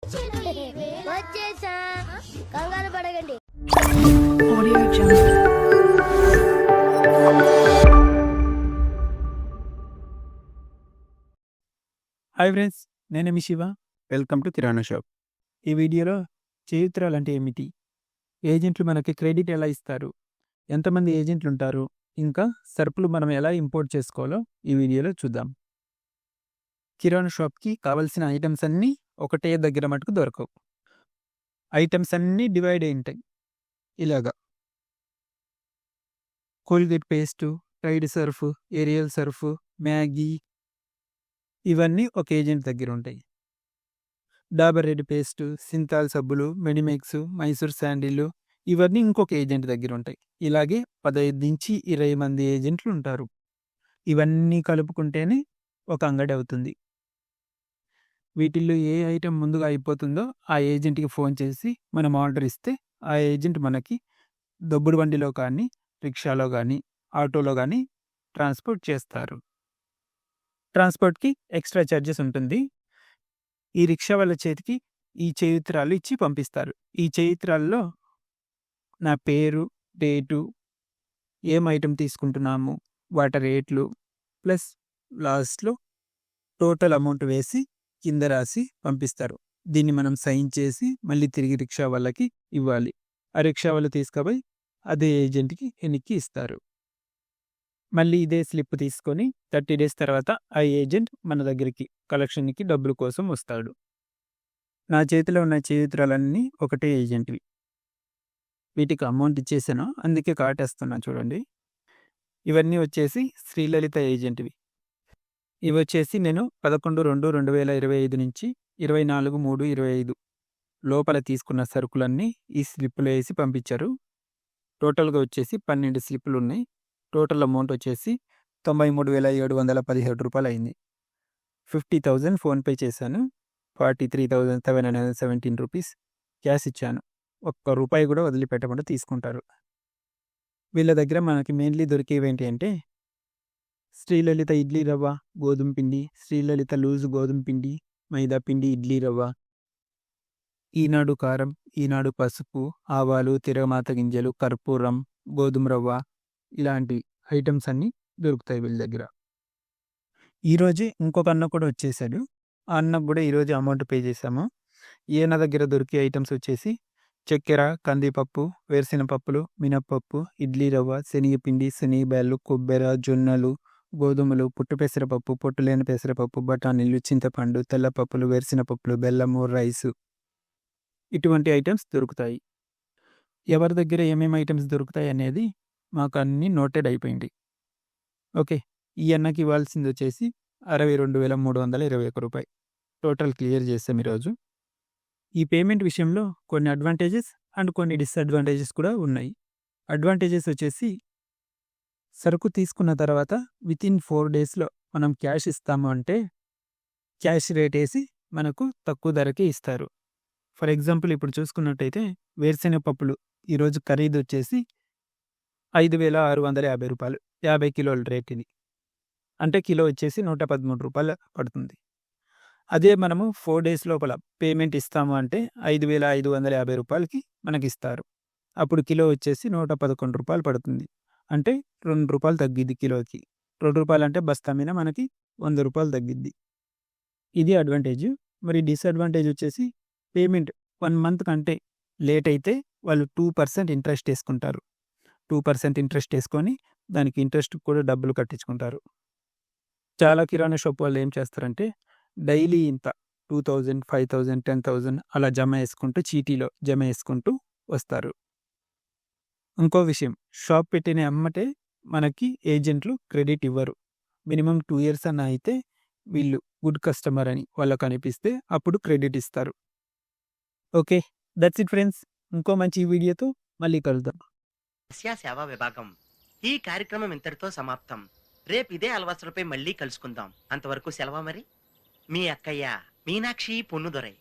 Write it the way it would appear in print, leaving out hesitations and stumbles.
వచ్చేసా, కంగారు పడకండి. Audio Jungle. హాయ్ ఫ్రెండ్స్, నేను మీ Shiva. Welcome to kirana shop. ఈ వీడియోలో చేయుత్రాలు అంటే ఏమిటి, ఏజెంట్లు మనకి క్రెడిట్ ఎలా ఇస్తారు, ఎంతమంది ఏజెంట్లు ఉంటారు, ఇంకా సరుకులు మనం ఎలా ఇంపోర్ట్ చేసుకోవాలో ఈ వీడియోలో చూద్దాం. కిరాణా షాప్కి కావాల్సిన ఐటమ్స్ అన్నీ ఒకటే దగ్గర మటుకు దొరకవు. ఐటమ్స్ అన్నీ డివైడ్ అయి ఉంటాయి. ఇలాగా Colgate paste, Tide surf, Ariel surf, Maggi, ఇవన్నీ ఒక ఏజెంట్ దగ్గర ఉంటాయి. డాబర్ రెడ్ పేస్ట్, సింతాల్ సబ్బులు, మెడిమిక్స్, మైసూర్ శాండిల్, ఇవన్నీ ఇంకొక ఏజెంట్ దగ్గర ఉంటాయి. ఇలాగే 15 నుంచి 20 మంది ఏజెంట్లు ఉంటారు. ఇవన్నీ కలుపుకుంటేనే ఒక అంగడి అవుతుంది. వీటిల్లో ఏ ఐటెం ముందుగా అయిపోతుందో ఆ ఏజెంట్కి ఫోన్ చేసి మనం ఆర్డర్ ఇస్తే ఆ ఏజెంట్ మనకి దొబ్బుడు బండిలో కానీ, రిక్షాలో కానీ, ఆటోలో కానీ ట్రాన్స్పోర్ట్ చేస్తారు. ట్రాన్స్పోర్ట్కి ఎక్స్ట్రా ఛార్జెస్ ఉంటుంది. ఈ రిక్షా వాళ్ళ చేతికి ఈ చేయుత్రాలు ఇచ్చి పంపిస్తారు. ఈ చేయుత్రాల్లో నా పేరు, డేటు, ఏం ఐటెం తీసుకుంటున్నాము, వాటి రేట్లు, ప్లస్ లాస్ట్లో టోటల్ అమౌంట్ వేసి కింద రాసి పంపిస్తారు. దీన్ని మనం సైన్ చేసి మళ్ళీ తిరిగి రిక్షా వాళ్ళకి ఇవ్వాలి. ఆ రిక్షా వాళ్ళు తీసుకుపోయి అదే ఏజెంట్కి ఎన్నికి ఇస్తారు. మళ్ళీ ఇదే స్లిప్ తీసుకొని 30 డేస్ తర్వాత ఆ ఏజెంట్ మన దగ్గరికి కలెక్షన్కి డబ్బుల కోసం వస్తాడు. నా చేతిలో ఉన్న చేయుత్రాలన్నీ ఒకటే ఏజెంట్వి. వీటికి అమౌంట్ ఇచ్చేసాను, అందుకే కాటేస్తున్నా చూడండి. ఇవన్నీ వచ్చేసి శ్రీలలిత ఏజెంట్వి. ఇవి వచ్చేసి నేను 11/2/2025 నుంచి 24/3/25 లోపల తీసుకున్న సరుకులన్నీ ఈ స్లిప్లో వేసి పంపించారు. టోటల్గా వచ్చేసి 12 స్లిప్లు ఉన్నాయి. టోటల్ అమౌంట్ వచ్చేసి 93,717 రూపాయలు అయింది. 50,000 ఫోన్పే చేశాను. 43,717 రూపీస్ క్యాష్ ఇచ్చాను. ఒక్క రూపాయి కూడా వదిలిపెట్టకుండా తీసుకుంటారు. వీళ్ళ దగ్గర మనకి మెయిన్లీ దొరికేవి ఏంటి అంటే శ్రీలలిత ఇడ్లీ రవ్వ, గోధుమ పిండి, శ్రీలలిత లూజు గోధుమ పిండి, మైదా పిండి, ఇడ్లీ రవ్వ, ఈనాడు కారం, ఈనాడు పసుపు, ఆవాలు, తిరగమాత గింజలు, కర్పూరం, గోధుమ రవ్వ, ఇలాంటి ఐటమ్స్ అన్నీ దొరుకుతాయి వీళ్ళ దగ్గర. ఈరోజే ఇంకొక అన్న కూడా వచ్చేసాడు. ఆ అన్నకు కూడా ఈరోజు అమౌంట్ పే చేశాము. ఈయన దగ్గర దొరికే ఐటమ్స్ వచ్చేసి చక్కెర, కందిపప్పు, వేరుశెనగపప్పులు, మినప్పప్పు, ఇడ్లీ రవ్వ, శనగపిండి, శనగబ్యాళ్ళు, కొబ్బరి, జొన్నలు, గోధుమలు, పుట్టు పెసరపప్పు, పొట్టులేని పెసరపప్పు, బఠానీలు, చింతపండు, తెల్లపప్పులు, వేరుశెనగపప్పులు, బెల్లము, రైసు, ఇటువంటి ఐటమ్స్ దొరుకుతాయి. ఎవరి దగ్గర ఏమేమి ఐటమ్స్ దొరుకుతాయి అనేది మాకు అన్నీ నోటెడ్ అయిపోయింది. ఓకే, ఈ అన్నకి ఇవ్వాల్సింది వచ్చేసి 62,321 రూపాయలు. టోటల్ క్లియర్ చేస్తాం ఈరోజు. ఈ పేమెంట్ విషయంలో కొన్ని అడ్వాంటేజెస్ అండ్ కొన్ని డిసడ్వాంటేజెస్ కూడా ఉన్నాయి. అడ్వాంటేజెస్ వచ్చేసి సరుకు తీసుకున్న తర్వాత వితిన్ 4 డేస్లో మనం క్యాష్ ఇస్తాము అంటే క్యాష్ రేట్ వేసి మనకు తక్కువ ధరకే ఇస్తారు. ఫర్ ఎగ్జాంపుల్ ఇప్పుడు చూసుకున్నట్టయితే వేరుశెనగ పప్పులు ఈరోజు ఖరీదు వచ్చేసి 5,650 రూపాయలు, 50 కిలోల రేట్ ఇది. అంటే కిలో వచ్చేసి 113 రూపాయలు పడుతుంది. అదే మనము 4 డేస్ లోపల పేమెంట్ ఇస్తాము అంటే 5,550 రూపాయలకి మనకి ఇస్తారు. అప్పుడు కిలో వచ్చేసి 111 రూపాయలు పడుతుంది. అంటే 2 రూపాయలు తగ్గిద్ది కిలోకి. 2 రూపాయలు అంటే బస్తా మీద మనకి 100 రూపాయలు తగ్గిద్ది. ఇది అడ్వాంటేజ్. మరి డిసడ్వాంటేజ్ వచ్చేసి పేమెంట్ 1 మంత్ కంటే లేట్ అయితే వాళ్ళు 2% ఇంట్రెస్ట్ వేసుకుంటారు. 2% ఇంట్రెస్ట్ వేసుకొని దానికి ఇంట్రెస్ట్ కూడా డబ్బులు కట్టించుకుంటారు. చాలా కిరాణా షాప్ వాళ్ళు ఏం చేస్తారంటే డైలీ ఇంత 2,000, 5,000, 10,000 అలా జమ వేసుకుంటూ చీటీలో జమ వేసుకుంటూ వస్తారు. ఇంకో విషయం, షాప్ పెట్టిన అమ్మటే మనకి ఏజెంట్లు క్రెడిట్ ఇవ్వరు. మినిమం 2 years అన్న అయితే వీళ్ళు గుడ్ కస్టమర్ అని వాళ్ళకు అనిపిస్తే అప్పుడు క్రెడిట్ ఇస్తారు. Okay, that's it friends. ఇంకో మంచి వీడియోతో మళ్ళీ కలుద్దాం. సేవా విభాగం ఈ కార్యక్రమం ఇంతటితో సమాప్తం. రేపు ఇదే అలవాసులపై మళ్ళీ కలుసుకుందాం. అంతవరకు సెలవు మరి. మీ అక్కయ్య మీనాక్షి పొన్నుదొరై.